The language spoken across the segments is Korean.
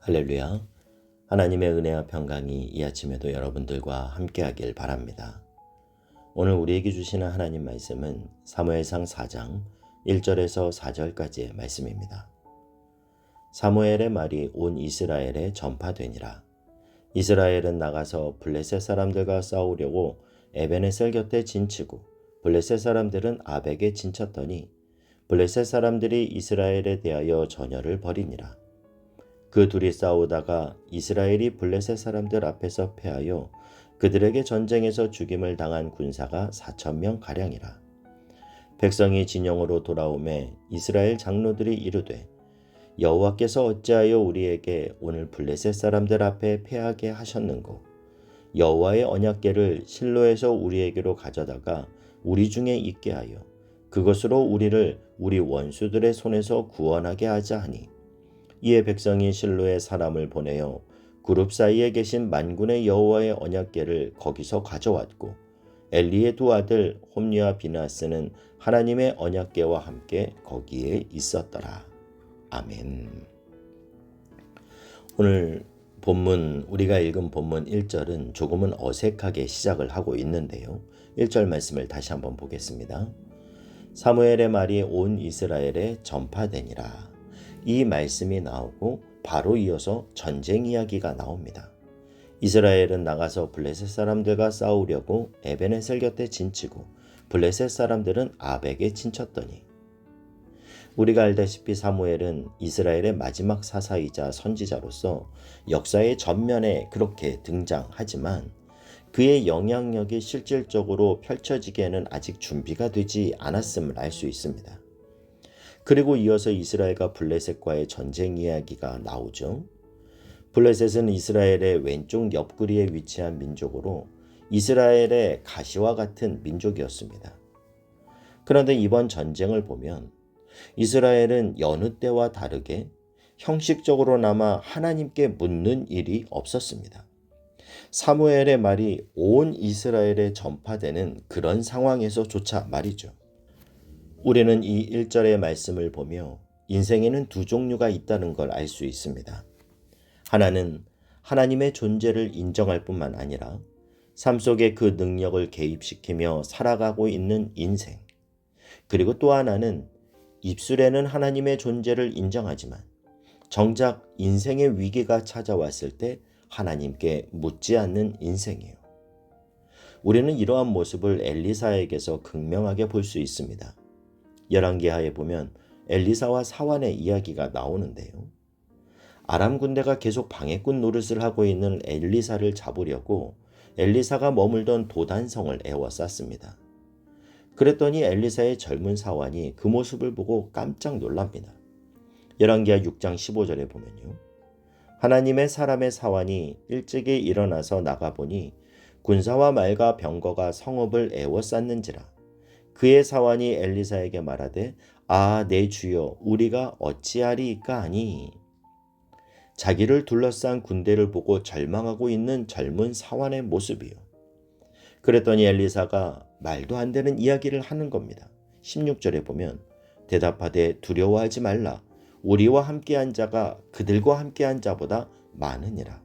할렐루야. 하나님의 은혜와 평강이 이 아침에도 여러분들과 함께하길 바랍니다. 오늘 우리에게 주시는 하나님 말씀은 사무엘상 4장 1절에서 4절까지의 말씀입니다. 사무엘의 말이 온 이스라엘에 전파되니라. 이스라엘은 나가서 블레셋 사람들과 싸우려고 에베네셀 곁에 진치고 블레셋 사람들은 아벡에 진쳤더니 블레셋 사람들이 이스라엘에 대하여 전열을 벌이니라. 그 둘이 싸우다가 이스라엘이 블레셋 사람들 앞에서 패하여 그들에게 전쟁에서 죽임을 당한 군사가 4,000명 가량이라. 백성이 진영으로 돌아오매 이스라엘 장로들이 이르되 여호와께서 어찌하여 우리에게 오늘 블레셋 사람들 앞에 패하게 하셨는고 여호와의 언약궤를 실로에서 우리에게로 가져다가 우리 중에 있게 하여 그것으로 우리를 우리 원수들의 손에서 구원하게 하자 하니 이에 백성이 실로에 사람을 보내어 그룹 사이에 계신 만군의 여호와의 언약궤를 거기서 가져왔고 엘리의 두 아들 홈리와 비나스는 하나님의 언약궤와 함께 거기에 있었더라. 아멘. 오늘 우리가 읽은 본문 1절은 조금은 어색하게 시작을 하고 있는데요. 1절 말씀을 다시 한번 보겠습니다. 사무엘의 말이 온 이스라엘에 전파되니라. 이 말씀이 나오고 바로 이어서 전쟁 이야기가 나옵니다. 이스라엘은 나가서 블레셋 사람들과 싸우려고 에베네셀 곁에 진치고 블레셋 사람들은 아벡에 진쳤더니 우리가 알다시피 사무엘은 이스라엘의 마지막 사사이자 선지자로서 역사의 전면에 그렇게 등장하지만 그의 영향력이 실질적으로 펼쳐지기에는 아직 준비가 되지 않았음을 알 수 있습니다. 그리고 이어서 이스라엘과 블레셋과의 전쟁 이야기가 나오죠. 블레셋은 이스라엘의 왼쪽 옆구리에 위치한 민족으로 이스라엘의 가시와 같은 민족이었습니다. 그런데 이번 전쟁을 보면 이스라엘은 여느 때와 다르게 형식적으로나마 하나님께 묻는 일이 없었습니다. 사무엘의 말이 온 이스라엘에 전파되는 그런 상황에서조차 말이죠. 우리는 이 1절의 말씀을 보며 인생에는 두 종류가 있다는 걸 알 수 있습니다. 하나는 하나님의 존재를 인정할 뿐만 아니라 삶 속에 그 능력을 개입시키며 살아가고 있는 인생. 그리고 또 하나는 입술에는 하나님의 존재를 인정하지만 정작 인생의 위기가 찾아왔을 때 하나님께 묻지 않는 인생이에요. 우리는 이러한 모습을 엘리사에게서 극명하게 볼 수 있습니다. 열왕기하에 보면 엘리사와 사환의 이야기가 나오는데요. 아람 군대가 계속 방해꾼 노릇을 하고 있는 엘리사를 잡으려고 엘리사가 머물던 도단성을 에워쌌습니다. 그랬더니 엘리사의 젊은 사환이 그 모습을 보고 깜짝 놀랍니다. 열왕기하 6장 15절에 보면요. 하나님의 사람의 사환이 일찍이 일어나서 나가보니 군사와 말과 병거가 성읍을 에워쌌는지라. 그의 사환이 엘리사에게 말하되 내 주여 우리가 어찌하리이까 하니. 자기를 둘러싼 군대를 보고 절망하고 있는 젊은 사환의 모습이요. 그랬더니 엘리사가 말도 안 되는 이야기를 하는 겁니다. 16절에 보면 대답하되 두려워하지 말라. 우리와 함께한 자가 그들과 함께한 자보다 많으니라.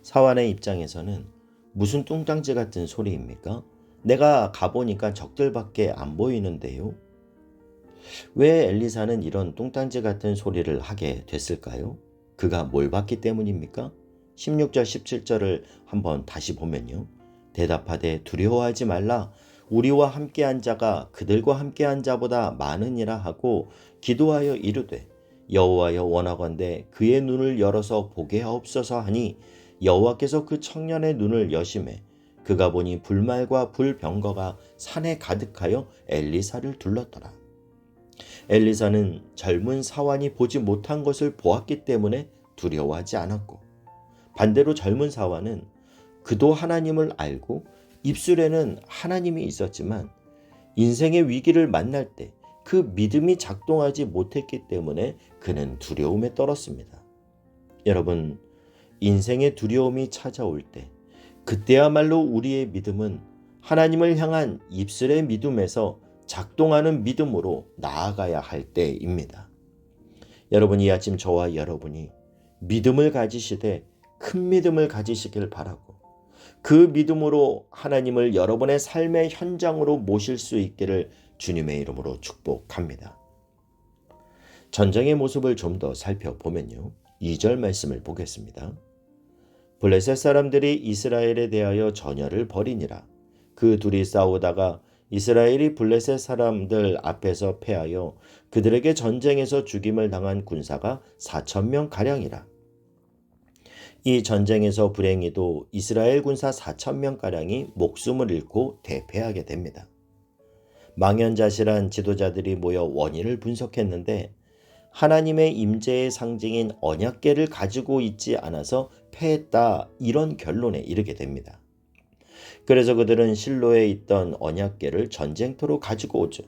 사환의 입장에서는 무슨 뚱땅지 같은 소리입니까? 내가 가보니까 적들밖에 안 보이는데요. 왜 엘리사는 이런 뚱딴지 같은 소리를 하게 됐을까요? 그가 뭘 봤기 때문입니까? 16절 17절을 한번 다시 보면요. 대답하되 두려워하지 말라. 우리와 함께한 자가 그들과 함께한 자보다 많으니라 하고 기도하여 이르되 여호와여 원하건대 그의 눈을 열어서 보게 하옵소서 하니 여호와께서 그 청년의 눈을 여심해 그가 보니 불말과 불병거가 산에 가득하여 엘리사를 둘렀더라. 엘리사는 젊은 사환이 보지 못한 것을 보았기 때문에 두려워하지 않았고 반대로 젊은 사환은 그도 하나님을 알고 입술에는 하나님이 있었지만 인생의 위기를 만날 때 그 믿음이 작동하지 못했기 때문에 그는 두려움에 떨었습니다. 여러분, 인생의 두려움이 찾아올 때 그때야말로 우리의 믿음은 하나님을 향한 입술의 믿음에서 작동하는 믿음으로 나아가야 할 때입니다. 여러분, 이 아침 저와 여러분이 믿음을 가지시되 큰 믿음을 가지시길 바라고, 그 믿음으로 하나님을 여러분의 삶의 현장으로 모실 수 있기를 주님의 이름으로 축복합니다. 전쟁의 모습을 좀 더 살펴보면요, 2절 말씀을 보겠습니다. 블레셋 사람들이 이스라엘에 대하여 전열을 벌이니라. 그 둘이 싸우다가 이스라엘이 블레셋 사람들 앞에서 패하여 그들에게 전쟁에서 죽임을 당한 군사가 4,000명 가량이라. 이 전쟁에서 불행히도 이스라엘 군사 4,000명 가량이 목숨을 잃고 대패하게 됩니다. 망연자실한 지도자들이 모여 원인을 분석했는데 하나님의 임재의 상징인 언약궤를 가지고 있지 않아서 패했다, 이런 결론에 이르게 됩니다. 그래서 그들은 실로에 있던 언약궤를 전쟁터로 가지고 오죠.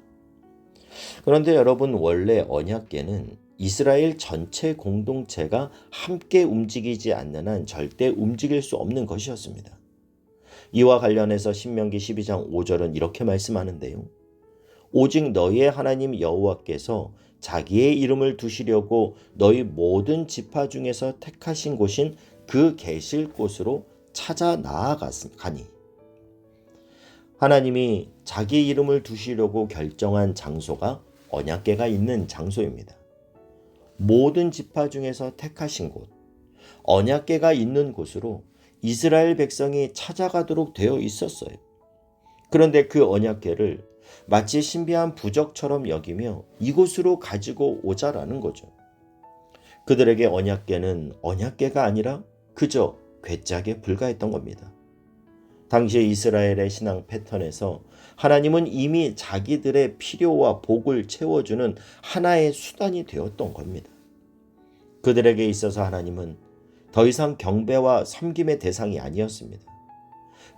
그런데 여러분, 원래 언약궤는 이스라엘 전체 공동체가 함께 움직이지 않는 한 절대 움직일 수 없는 것이었습니다. 이와 관련해서 신명기 12장 5절은 이렇게 말씀하는데요. 오직 너희의 하나님 여호와께서 자기의 이름을 두시려고 너희 모든 지파 중에서 택하신 곳인 그 계실 곳으로 찾아 나아가니, 하나님이 자기 이름을 두시려고 결정한 장소가 언약궤가 있는 장소입니다. 모든 지파 중에서 택하신 곳, 언약궤가 있는 곳으로 이스라엘 백성이 찾아가도록 되어 있었어요. 그런데 그 언약궤를 마치 신비한 부적처럼 여기며 이곳으로 가지고 오자라는 거죠. 그들에게 언약궤는 언약궤가 아니라 그저 궤짝에 불과했던 겁니다. 당시의 이스라엘의 신앙 패턴에서 하나님은 이미 자기들의 필요와 복을 채워주는 하나의 수단이 되었던 겁니다. 그들에게 있어서 하나님은 더 이상 경배와 섬김의 대상이 아니었습니다.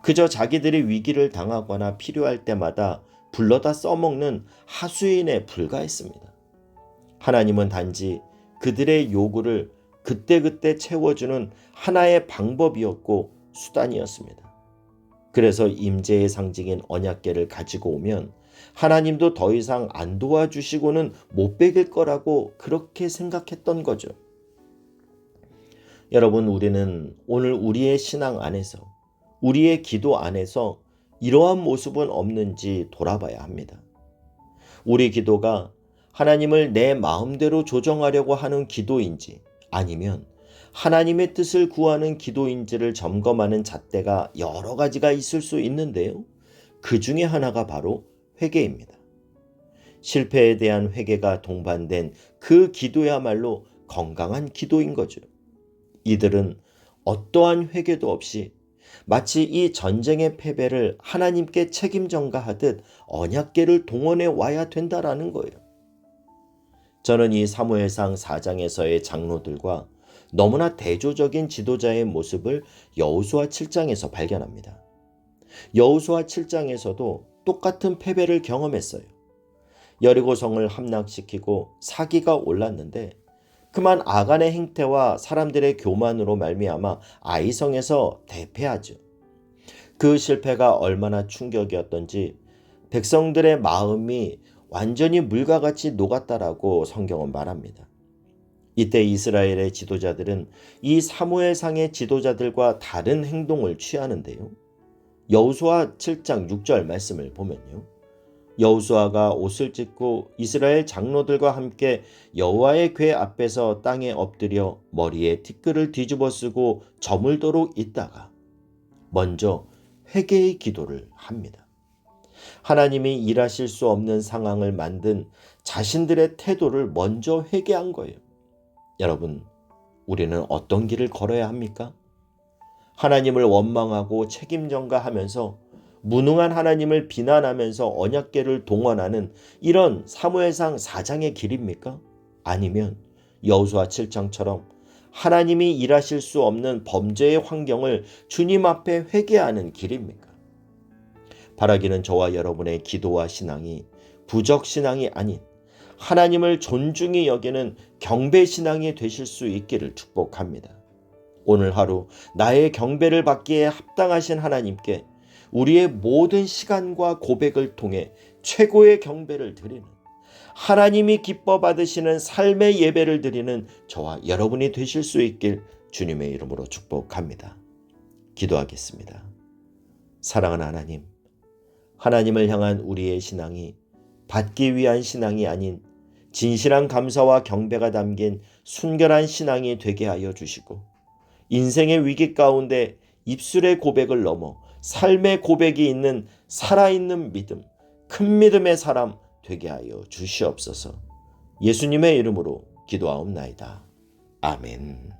그저 자기들이 위기를 당하거나 필요할 때마다 불러다 써먹는 하수인에 불과했습니다. 하나님은 단지 그들의 요구를 그때그때 채워주는 하나의 방법이었고 수단이었습니다. 그래서 임재의 상징인 언약궤를 가지고 오면 하나님도 더 이상 안 도와주시고는 못 베길 거라고 그렇게 생각했던 거죠. 여러분, 우리는 오늘 우리의 신앙 안에서, 우리의 기도 안에서 이러한 모습은 없는지 돌아봐야 합니다. 우리 기도가 하나님을 내 마음대로 조정하려고 하는 기도인지, 아니면 하나님의 뜻을 구하는 기도인지를 점검하는 잣대가 여러 가지가 있을 수 있는데요. 그 중에 하나가 바로 회개입니다. 실패에 대한 회개가 동반된 그 기도야말로 건강한 기도인 거죠. 이들은 어떠한 회개도 없이 마치 이 전쟁의 패배를 하나님께 책임 전가하듯 언약궤를 동원해 와야 된다라는 거예요. 저는 이 사무엘상 4장에서의 장로들과 너무나 대조적인 지도자의 모습을 여호수아 7장에서 발견합니다. 여호수아 7장에서도 똑같은 패배를 경험했어요. 여리고성을 함락시키고 사기가 올랐는데 그만 아간의 행태와 사람들의 교만으로 말미암아 아이성에서 대패하죠. 그 실패가 얼마나 충격이었던지 백성들의 마음이 완전히 물과 같이 녹았다라고 성경은 말합니다. 이때 이스라엘의 지도자들은 이 사무엘상의 지도자들과 다른 행동을 취하는데요. 여호수아 7장 6절 말씀을 보면요. 여호수아가 옷을 찢고 이스라엘 장로들과 함께 여호와의 궤 앞에서 땅에 엎드려 머리에 티끌을 뒤집어 쓰고 저물도록 있다가 먼저 회개의 기도를 합니다. 하나님이 일하실 수 없는 상황을 만든 자신들의 태도를 먼저 회개한 거예요. 여러분, 우리는 어떤 길을 걸어야 합니까? 하나님을 원망하고 책임 전가하면서 무능한 하나님을 비난하면서 언약궤를 동원하는 이런 사무엘상 4장의 길입니까? 아니면 여호수아 7장처럼 하나님이 일하실 수 없는 범죄의 환경을 주님 앞에 회개하는 길입니까? 바라기는 저와 여러분의 기도와 신앙이 부적신앙이 아닌 하나님을 존중히 여기는 경배신앙이 되실 수 있기를 축복합니다. 오늘 하루 나의 경배를 받기에 합당하신 하나님께 우리의 모든 시간과 고백을 통해 최고의 경배를 드리는 하나님이 기뻐 받으시는 삶의 예배를 드리는 저와 여러분이 되실 수 있길 주님의 이름으로 축복합니다. 기도하겠습니다. 사랑하는 하나님, 하나님을 향한 우리의 신앙이 받기 위한 신앙이 아닌 진실한 감사와 경배가 담긴 순결한 신앙이 되게 하여 주시고, 인생의 위기 가운데 입술의 고백을 넘어 삶의 고백이 있는 살아있는 믿음, 큰 믿음의 사람 되게 하여 주시옵소서. 예수님의 이름으로 기도하옵나이다. 아멘.